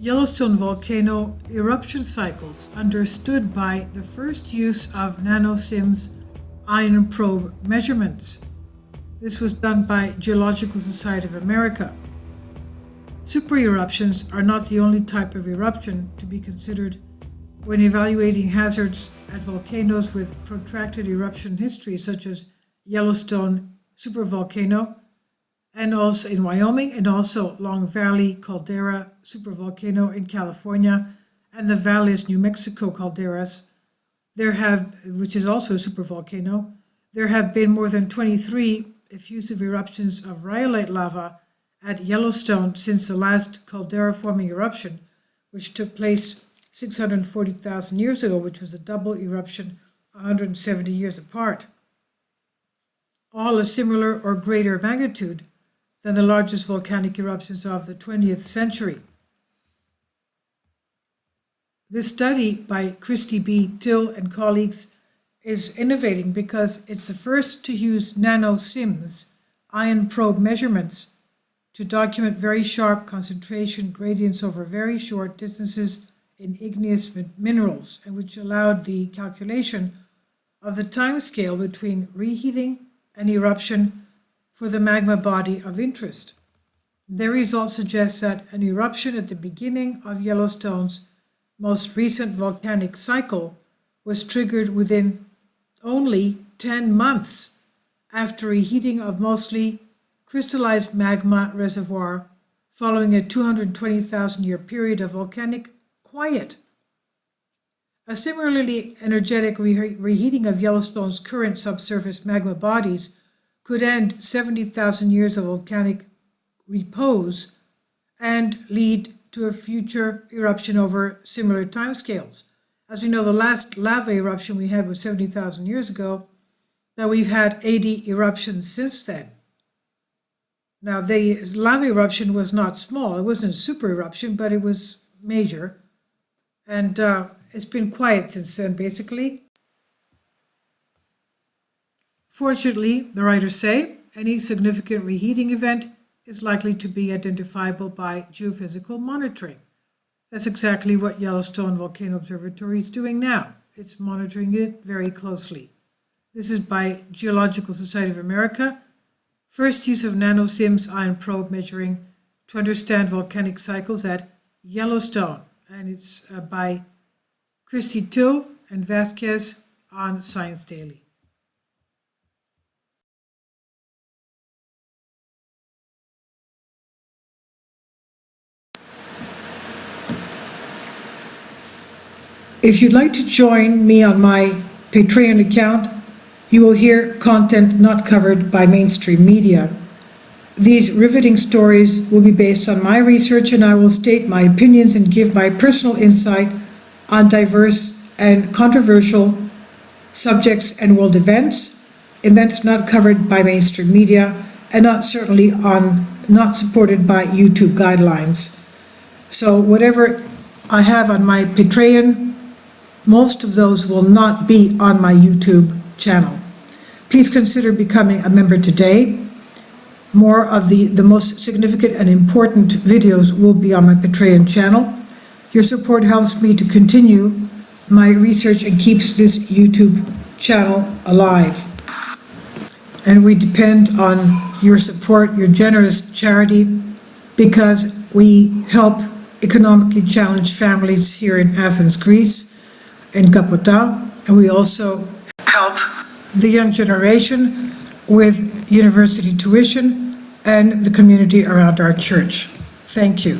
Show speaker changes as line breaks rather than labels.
Yellowstone volcano eruption cycles understood by the first use of NanoSIMS ion probe measurements. This was done by Geological Society of America. Supereruptions are not the only type of eruption to be considered when evaluating hazards at volcanoes with protracted eruption history, such as Yellowstone supervolcano, and also in Wyoming, and also Long Valley Caldera supervolcano in California, and the Valles, New Mexico calderas, which is also a supervolcano. There have been more than 23 effusive eruptions of rhyolite lava at Yellowstone since the last caldera-forming eruption, which took place 640,000 years ago, which was a double eruption 170 years apart. All a similar or greater magnitude than the largest volcanic eruptions of the 20th century. This study by Christy B. Till and colleagues is innovating because it's the first to use NanoSIMS ion probe measurements to document very sharp concentration gradients over very short distances in igneous minerals, and which allowed the calculation of the time scale between reheating and eruption for the magma body of interest. Their results suggest that an eruption at the beginning of Yellowstone's most recent volcanic cycle was triggered within only 10 months after reheating of mostly crystallized magma reservoir following a 220,000-year period of volcanic quiet. A similarly energetic reheating of Yellowstone's current subsurface magma bodies could end 70,000 years of volcanic repose and lead to a future eruption over similar timescales. As we know, the last lava eruption we had was 70,000 years ago, but we've had 80 eruptions since then. Now, the lava eruption was not small. It wasn't a super eruption, but it was major. And it's been quiet since then, basically. Fortunately, the writers say, any significant reheating event is likely to be identifiable by geophysical monitoring. That's exactly what Yellowstone Volcano Observatory is doing now. It's monitoring it very closely. This is by Geological Society of America. First use of NanoSIMS ion probe measuring to understand volcanic cycles at Yellowstone. And it's by Christy Till and Vasquez on Science Daily. If you'd like to join me on my Patreon account, you will hear content not covered by mainstream media. These riveting stories will be based on my research, and I will state my opinions and give my personal insight on diverse and controversial subjects and world events not covered by mainstream media, and not supported by YouTube guidelines. So whatever I have on my Patreon, most of those will not be on my YouTube channel. Please consider becoming a member today. More of the most significant and important videos will be on my Patreon channel. Your support helps me to continue my research and keeps this YouTube channel alive. And we depend on your support, your generous charity, because we help economically challenged families here in Athens, Greece, in Kapota, and we also help the young generation with university tuition and the community around our church. Thank you.